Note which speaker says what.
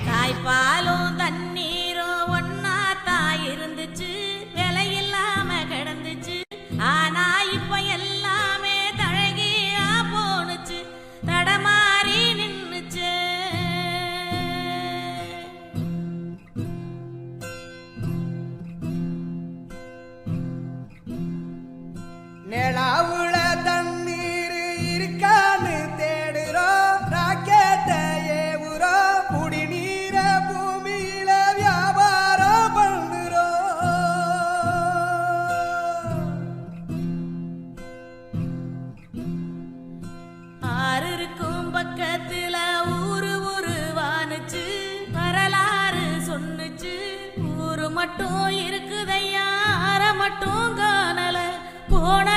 Speaker 1: தாய்ப்பாலும் தண்ணீரும் ஒன்னா தாய் இருந்துச்சு, விலையில்லாம கிடந்துச்சு. ஆனா இப்ப எல்லாமே தழகியா போனுச்சு, தடமாறி நின்னுச்சு.
Speaker 2: நிலாவுல தண்ணீர் இருக்கான்னு தேடுறோம், ராக்கெட்ட ஏவுறோம், குடிநீர பூமியில வியாபாரம் பண்ணுறோம்.
Speaker 1: ஆறு இருக்கும் பக்கத்துல ஊரு உருவானுச்சு, வரலாறு சொன்னுச்சு. ஊரு மட்டும் இருக்குதையா, ஆற மட்டும் காணல. போன